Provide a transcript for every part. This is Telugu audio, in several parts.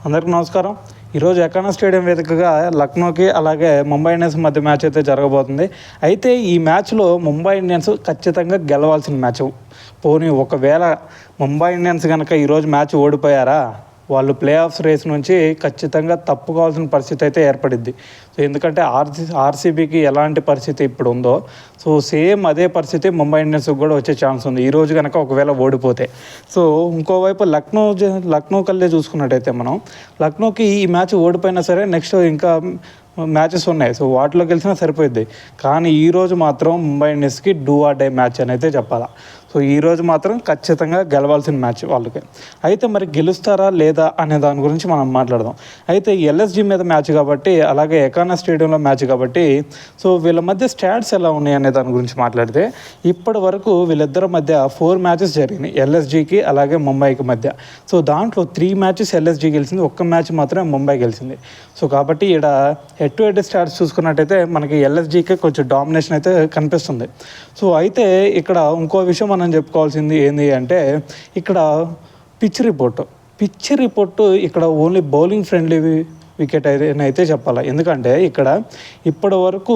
అందరికీ నమస్కారం. ఈరోజు ఎకానా స్టేడియం వేదికగా లక్నోకి అలాగే ముంబై ఇండియన్స్ మధ్య మ్యాచ్ అయితే జరగబోతుంది. అయితే ఈ మ్యాచ్లో ముంబై ఇండియన్స్ ఖచ్చితంగా గెలవాల్సిన మ్యాచ్. పోనీ ఒకవేళ ముంబై ఇండియన్స్ కనుక ఈరోజు మ్యాచ్ ఓడిపోయారా, వాళ్ళు ప్లే ఆఫ్స్ రేస్ నుంచి ఖచ్చితంగా తప్పుకోవాల్సిన పరిస్థితి అయితే ఏర్పడిద్ది. సో ఎందుకంటే ఆర్సీబీకి ఎలాంటి పరిస్థితి ఇప్పుడు ఉందో, సో సేమ్ అదే పరిస్థితి ముంబై ఇండియన్స్కి కూడా వచ్చే ఛాన్స్ ఉంది ఈరోజు కనుక ఒకవేళ ఓడిపోతే. సో ఇంకోవైపు లక్నో కల్లే చూసుకున్నట్టయితే మనం లక్నోకి ఈ మ్యాచ్ ఓడిపోయినా సరే నెక్స్ట్ ఇంకా మ్యాచెస్ ఉన్నాయి, సో వాటిలో గెలిచినా సరిపోయింది. కానీ ఈరోజు మాత్రం ముంబై ఇండియన్స్కి డూ ఆర్ డై మ్యాచ్ అని అయితే చెప్పాలా. సో ఈరోజు మాత్రం ఖచ్చితంగా గెలవాల్సిన మ్యాచ్ వాళ్ళకి. అయితే మరి గెలుస్తారా లేదా అనే దాని గురించి మనం మాట్లాడదాం. అయితే ఎల్ఎస్జీ మీద మ్యాచ్ కాబట్టి, అలాగే ఎకానా స్టేడియంలో మ్యాచ్ కాబట్టి, సో వీళ్ళ మధ్య స్టాట్స్ ఎలా ఉన్నాయి అనే దాని గురించి మాట్లాడితే, ఇప్పటి వరకు వీళ్ళిద్దరి మధ్య 4 మ్యాచెస్ జరిగినాయి ఎల్ఎస్జీకి అలాగే ముంబైకి మధ్య. సో దాంట్లో 3 మ్యాచెస్ ఎల్ఎస్జీ గెలిచింది, 1 మ్యాచ్ మాత్రమే ముంబై గెలిచింది. సో కాబట్టి ఇక్కడ హెడ్ టు హెడ్ స్టాట్స్ చూసుకున్నట్టయితే మనకి ఎల్ఎస్జీకి కొంచెం డామినేషన్ అయితే కనిపిస్తుంది. సో అయితే ఇక్కడ ఇంకో విషయం మనం చెప్పుకోవాల్సింది ఏంటి అంటే, ఇక్కడ పిచ్ రిపోర్టు ఇక్కడ ఓన్లీ బౌలింగ్ ఫ్రెండ్లీ వికెట్ అయితే చెప్పాలి. ఎందుకంటే ఇక్కడ ఇప్పటి వరకు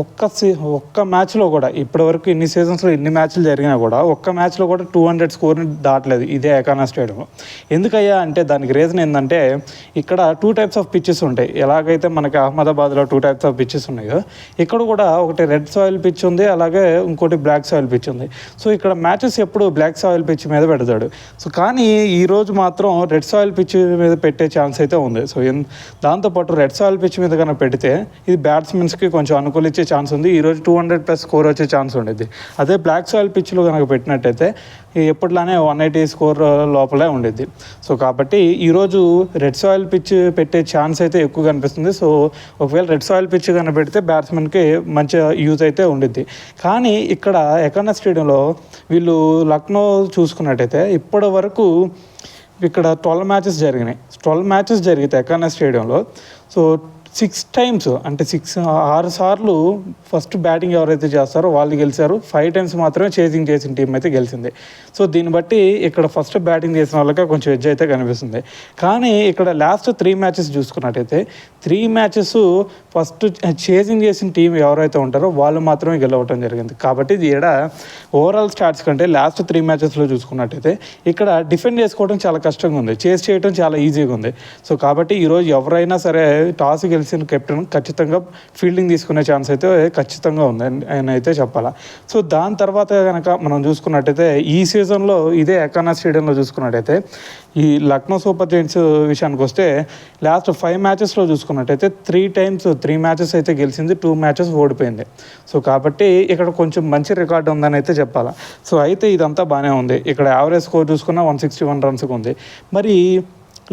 ఒక్క మ్యాచ్లో కూడా, ఇప్పటి వరకు ఇన్ని సీజన్స్లో ఇన్ని మ్యాచ్లు జరిగినా కూడా ఒక్క మ్యాచ్లో కూడా 200 స్కోర్ని దాటలేదు ఇదే ఎకానా స్టేడియంలో. ఎందుకయ్యా అంటే దానికి రీజన్ ఏంటంటే, ఇక్కడ 2 టైప్స్ ఆఫ్ పిచ్చెస్ ఉంటాయి. ఎలాగైతే మనకి అహ్మదాబాద్లో 2 టైప్స్ ఆఫ్ పిచ్చెస్ ఉన్నాయో, ఇక్కడ కూడా ఒకటి రెడ్ సాయిల్ పిచ్ ఉంది, అలాగే ఇంకోటి బ్లాక్ సాయిల్ పిచ్ ఉంది. సో ఇక్కడ మ్యాచెస్ ఎప్పుడు బ్లాక్ సాయిల్ పిచ్ మీద పెడతాడు. సో కానీ ఈరోజు మాత్రం రెడ్ సాయిల్ పిచ్ మీద పెట్టే ఛాన్స్ అయితే ఉంది. సో దాంతోపాటు రెడ్ సాయిల్ పిచ్ మీద కనుక పెడితే ఇది బ్యాట్స్మెన్స్కి కొంచెం అనుకూలించే ఛాన్స్ ఉంది. ఈరోజు 200+ స్కోర్ వచ్చే ఛాన్స్ ఉండేది. అదే బ్లాక్ సాయిల్ పిచ్లో కనుక పెట్టినట్టయితే ఎప్పటిలానే 180 స్కోర్ లోపలే ఉండేది. సో కాబట్టి ఈరోజు రెడ్ సాయిల్ పిచ్ పెట్టే ఛాన్స్ అయితే ఎక్కువ కనిపిస్తుంది. సో ఒకవేళ రెడ్ సాయిల్ పిచ్ కనుక పెడితే బ్యాట్స్మెన్కి మంచి యూజ్ అయితే ఉండిద్ది. కానీ ఇక్కడ ఎకానా స్టేడియంలో వీళ్ళు లక్నో చూసుకున్నట్టయితే ఇప్పటి వరకు ఇక్కడ 12 మ్యాచెస్ జరిగినాయి. 12 మ్యాచెస్ జరిగితే ఎకానా స్టేడియంలో సో 6 టైమ్స్ అంటే 6 సార్లు ఫస్ట్ బ్యాటింగ్ ఎవరైతే చేస్తారో వాళ్ళు గెలిచారు. 5 టైమ్స్ మాత్రమే చేసింగ్ చేసిన టీం అయితే గెలిచింది. సో దీన్ని బట్టి ఇక్కడ ఫస్ట్ బ్యాటింగ్ చేసిన వాళ్ళకే కొంచెం ఎడ్జ్ అయితే కనిపిస్తుంది. కానీ ఇక్కడ లాస్ట్ 3 మ్యాచెస్ చూసుకున్నట్టయితే 3 మ్యాచెస్ ఫస్ట్ చేసింగ్ చేసిన టీం ఎవరైతే ఉంటారో వాళ్ళు మాత్రమే గెలవటం జరిగింది. కాబట్టి ఇది ఇక్కడ ఓవరాల్ స్టాట్స్ కంటే లాస్ట్ 3 మ్యాచెస్లో చూసుకున్నట్టయితే ఇక్కడ డిఫెండ్ చేసుకోవడం చాలా కష్టంగా ఉంది, చేస్ చేయడం చాలా ఈజీగా ఉంది. సో కాబట్టి ఈరోజు ఎవరైనా సరే టాస్ గెలిచిన కెప్టెన్ ఖచ్చితంగా ఫీల్డింగ్ తీసుకునే ఛాన్స్ అయితే ఖచ్చితంగా ఉంది అని అయితే చెప్పాలా. సో దాని తర్వాత కనుక మనం చూసుకున్నట్టయితే ఈ సీజన్లో ఇదే ఎకానా స్టేడియంలో చూసుకున్నట్టయితే ఈ లక్నో సూపర్ జైంట్స్ విషయానికి వస్తే లాస్ట్ 5 మ్యాచెస్లో చూసుకున్నట్టయితే 3 మ్యాచెస్ అయితే గెలిచింది, 2 మ్యాచెస్ ఓడిపోయింది. సో కాబట్టి ఇక్కడ కొంచెం మంచి రికార్డు ఉందని అయితే చెప్పాలా. సో అయితే ఇదంతా బాగానే ఉంది. ఇక్కడ యావరేజ్ స్కోర్ చూసుకున్న 161 రన్స్కి ఉంది. మరి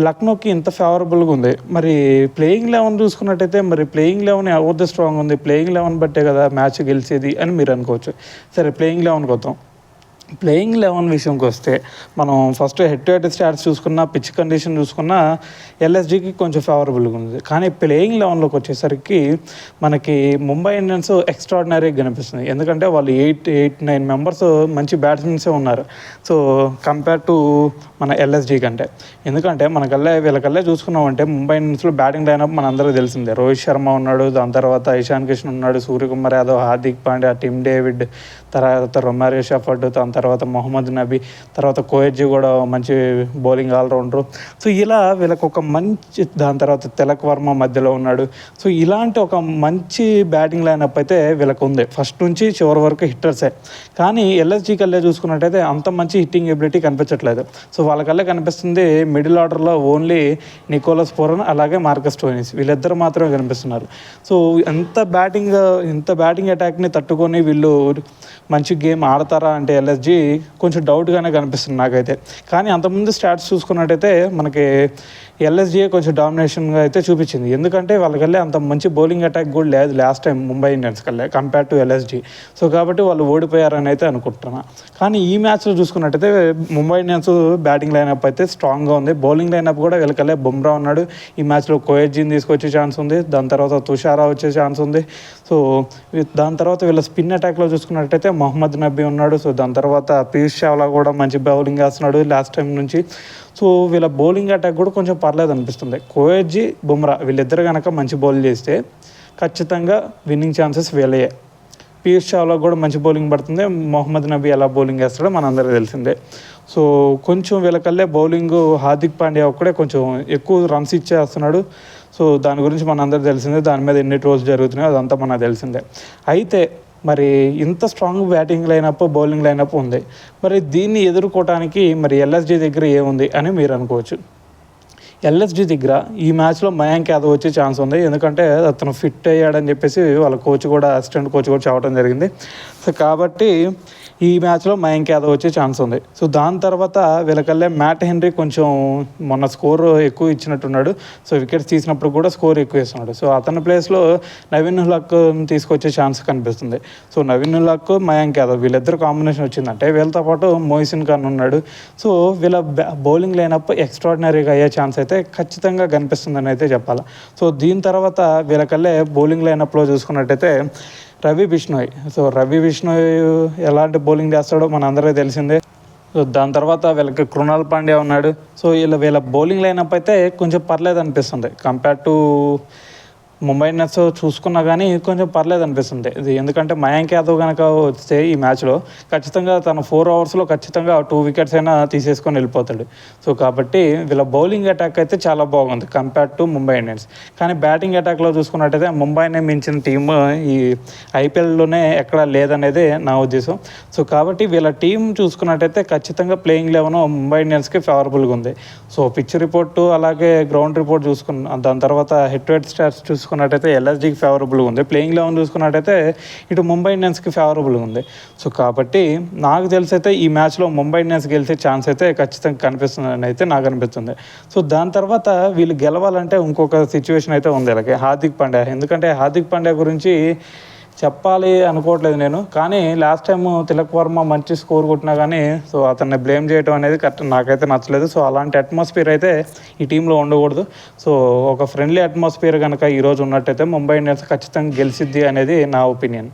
లక్నోకి ఇంత ఫేవరబుల్గా ఉంది. మరి ప్లేయింగ్ 11 చూసుకున్నట్టయితే మరి ప్లేయింగ్ 11 ఎవరిది స్ట్రాంగ్ ఉంది, ప్లేయింగ్ 11 బట్టే కదా మ్యాచ్ గెలిచేది అని మీరు అనుకోవచ్చు. సరే ప్లేయింగ్ 11కి వద్దాం. ప్లేయింగ్ 11 విషయంకి వస్తే మనం first head to head stats చూసుకున్నా, పిచ్ కండిషన్ చూసుకున్నా ఎల్ఎస్జీకి కొంచెం ఫేవరబుల్గా ఉంది. కానీ ప్లేయింగ్ 11లోకి వచ్చేసరికి మనకి ముంబై ఇండియన్స్ ఎక్స్ట్రాడినరీగా కనిపిస్తుంది. ఎందుకంటే వాళ్ళు 8-9 మెంబర్స్ మంచి బ్యాట్స్మెన్సే ఉన్నారు. సో కంపేర్ టు మన ఎల్ఎస్జీ కంటే. ఎందుకంటే వీళ్ళకల్లే చూసుకున్నామంటే ముంబై ఇండియన్స్లో బ్యాటింగ్ లైనప్ మన అందరికీ తెలిసిందే. రోహిత్ శర్మ ఉన్నాడు, దాని తర్వాత ఇషాన్ కిషన్ ఉన్నాడు, సూర్యకుమార్ యాదవ్, హార్దిక్ పాండ్యా, టిమ్ డేవిడ్, తర్వాత రొమారియో షెఫర్డ్, దాని తర్వాత మొహమ్మద్ నబీ, తర్వాత కోహెడ్జీ కూడా మంచి బౌలింగ్ ఆల్రౌండరు. సో ఇలా వీళ్ళకి ఒక మంచి, దాని తర్వాత తిలక్ వర్మ మధ్యలో ఉన్నాడు. సో ఇలాంటి ఒక మంచి బ్యాటింగ్ లైనప్ అయితే వీళ్ళకి ఉంది. ఫస్ట్ నుంచి చివరి వరకు హిట్టర్సే. కానీ ఎల్ఎస్జీ కల్లే చూసుకున్నట్టయితే అంత మంచి హిట్టింగ్ ఎబిలిటీ కనిపించట్లేదు. సో వాళ్ళకల్లే కనిపిస్తుంది మిడిల్ ఆర్డర్లో ఓన్లీ నికోలస్ పూరన్ అలాగే మార్కస్ స్టోయినిస్, వీళ్ళిద్దరు మాత్రమే కనిపిస్తున్నారు. సో ఇంత బ్యాటింగ్ అటాక్ని తట్టుకొని వీళ్ళు మంచి గేమ్ ఆడతారా అంటే ఎల్ఎస్జీ కొంచెం డౌట్గానే కనిపిస్తుంది నాకైతే. కానీ అంతకుముందు స్టాట్స్ చూసుకున్నట్టయితే మనకి ఎల్ఎస్జీఏ కొంచెం డామినేషన్గా అయితే చూపించింది. ఎందుకంటే వాళ్ళకల్లే అంత మంచి బౌలింగ్ అటాక్ కూడా లేదు లాస్ట్ టైం ముంబై ఇండియన్స్ కల్లే కంపేర్ టు ఎల్ఎస్జీ. సో కాబట్టి వాళ్ళు ఓడిపోయారని అయితే అనుకుంటున్నా. కానీ ఈ మ్యాచ్లో చూసుకున్నట్టయితే ముంబై ఇండియన్స్ బ్యాటింగ్ లైనప్ అయితే స్ట్రాంగ్గా ఉంది. బౌలింగ్ లైనప్ కూడా వీళ్ళకల్లే బుమ్రా ఉన్నాడు. ఈ మ్యాచ్లో కోహెడ్జీని తీసుకొచ్చే ఛాన్స్ ఉంది, దాని తర్వాత తుషారా వచ్చే ఛాన్స్ ఉంది. సో దాని తర్వాత వీళ్ళ స్పిన్ అటాక్లో చూసుకున్నట్టయితే మొహమ్మద్ నబీ ఉన్నాడు. సో దాని తర్వాత పీయూష్ చావ్లా కూడా మంచి బౌలింగ్ వేస్తున్నాడు లాస్ట్ టైం నుంచి. సో వీళ్ళ బౌలింగ్ అటాక్ కూడా కొంచెం పర్లేదు అనిపిస్తుంది. కోహ్లీ, బుమ్రా వీళ్ళిద్దరు కనుక మంచి బౌల్ చేస్తే ఖచ్చితంగా విన్నింగ్ ఛాన్సెస్ వీళ్ళయే. పీయూష్ చావ్లా కూడా మంచి బౌలింగ్ పడుతుంది. మొహమ్మద్ నబీ ఎలా బౌలింగ్ వేస్తాడో మనందరికీ తెలిసిందే. సో కొంచెం వీళ్ళకల్లే బౌలింగ్ హార్దిక్ పాండ్యా ఒక్కడే కొంచెం ఎక్కువ రన్స్ ఇచ్చేస్తున్నాడు. సో దాని గురించి మనందరికీ తెలిసిందే. దాని మీద ఎన్ని ట్రోల్స్ జరుగుతున్నాయో అదంతా మనకు తెలిసిందే. అయితే మరి ఇంత strong batting lineup, bowling lineup ఉంది. మరి దీన్ని ఎదుర్కోవడానికి మరి ఎల్ఎస్జీ దగ్గర ఏముంది అని మీరు అనుకోవచ్చు. ఎల్ఎస్జీ దగ్గర ఈ మ్యాచ్లో మయాంక్ యాదవ్ వచ్చే ఛాన్స్ ఉంది. ఎందుకంటే అతను ఫిట్ అయ్యాడని చెప్పేసి వాళ్ళ కోచ్ కూడా, అసిస్టెంట్ కోచ్ కూడా చెప్పడం జరిగింది. సో కాబట్టి ఈ మ్యాచ్లో మయాంక్ యాదవ్ వచ్చే ఛాన్స్ ఉంది. సో దాని తర్వాత వీళ్ళకల్లే మ్యాట్ హెన్రీ కొంచెం మొన్న స్కోర్ ఎక్కువ ఇచ్చినట్టున్నాడు. సో వికెట్స్ తీసినప్పుడు కూడా స్కోర్ ఎక్కువ ఇస్తున్నాడు. సో అతని ప్లేస్లో నవీన్ ఉల్-హక్ తీసుకొచ్చే ఛాన్స్ కనిపిస్తుంది. సో నవీన్ ఉల్-హక్, మయాంక్ యాదవ్ వీళ్ళిద్దరు కాంబినేషన్ వచ్చిందంటే వీళ్ళతో పాటు మొయిసిన్ ఖాన్ ఉన్నాడు. సో వీళ్ళ బౌలింగ్ లైనప్ ఎక్స్ట్రాడినరీగా అయ్యే ఛాన్స్ అయితే ఖచ్చితంగా కనిపిస్తుందని అయితే చెప్పాలి. సో దీని తర్వాత వీళ్ళకల్లే బౌలింగ్ లైనప్లో చూసుకున్నట్టయితే రవి బిష్ణోయ్. సో రవి బిష్ణోయ్ ఎలాంటి బౌలింగ్ చేస్తాడో మన అందరికీ తెలిసిందే. సో దాని తర్వాత వీళ్ళకి కృణాల్ పాండ్యా ఉన్నాడు. సో వీళ్ళ బౌలింగ్ లైనప్ అయితే కొంచెం పర్లేదు అనిపిస్తుంది. కంపేర్ టు ముంబై ఇండియన్స్ చూసుకున్నా కానీ కొంచెం పర్లేదు అనిపిస్తుంది. ఇది ఎందుకంటే మయాంక్ యాదవ్ కనుక వస్తే ఈ మ్యాచ్లో ఖచ్చితంగా తన 4 ఓవర్స్లో ఖచ్చితంగా 2 వికెట్స్ అయినా తీసేసుకొని వెళ్ళిపోతాడు. సో కాబట్టి వీళ్ళ బౌలింగ్ అటాక్ అయితే చాలా బాగుంది కంపేర్ టు ముంబై ఇండియన్స్. కానీ బ్యాటింగ్ అటాక్లో చూసుకున్నట్టయితే ముంబైనే మించిన టీమ్ ఈ ఐపీఎల్లోనే ఎక్కడా లేదనేది నా ఉద్దేశం. సో కాబట్టి వీళ్ళ టీం చూసుకున్నట్టయితే ఖచ్చితంగా ప్లేయింగ్ 11 ముంబై ఇండియన్స్కి ఫేవరబుల్గా ఉంది. సో పిచ్ రిపోర్టు అలాగే గ్రౌండ్ రిపోర్ట్ చూసుకున్న దాని తర్వాత హెడ్ టు హెడ్ స్టాట్స్ చూసుకున్నట్టయితే ఎల్ఎస్జీకి ఫేవరబుల్గా ఉంది. ప్లేయింగ్ 11 చూసుకున్నట్టయితే ఇటు ముంబై ఇండియన్స్కి ఫేవరబుల్గా ఉంది. సో కాబట్టి నాకు తెలిసి అయితే ఈ మ్యాచ్లో ముంబై ఇండియన్స్ గెలిచే ఛాన్స్ అయితే ఖచ్చితంగా కనిపిస్తుందని అయితే నాకు అనిపిస్తుంది. సో దాని తర్వాత వీళ్ళు గెలవాలంటే ఇంకొక సిచ్యువేషన్ అయితే ఉంది అలాగే హార్దిక్ పాండ్యా. ఎందుకంటే హార్దిక్ పాండ్యా గురించి చెప్పాలి అనుకోవట్లేదు నేను. కానీ లాస్ట్ టైం తిలక్ వర్మ మంచి స్కోర్ కొట్టినా కానీ సో అతన్ని బ్లేమ్ చేయడం అనేది కరెక్ట్ నాకైతే నచ్చలేదు. సో అలాంటి అట్మాస్ఫియర్ అయితే ఈ టీంలో ఉండకూడదు. సో ఒక ఫ్రెండ్లీ అట్మాస్ఫియర్ కనుక ఈరోజు ఉన్నట్టయితే ముంబై ఇండియన్స్ ఖచ్చితంగా గెలిచిద్ది అనేది నా ఒపీనియన్.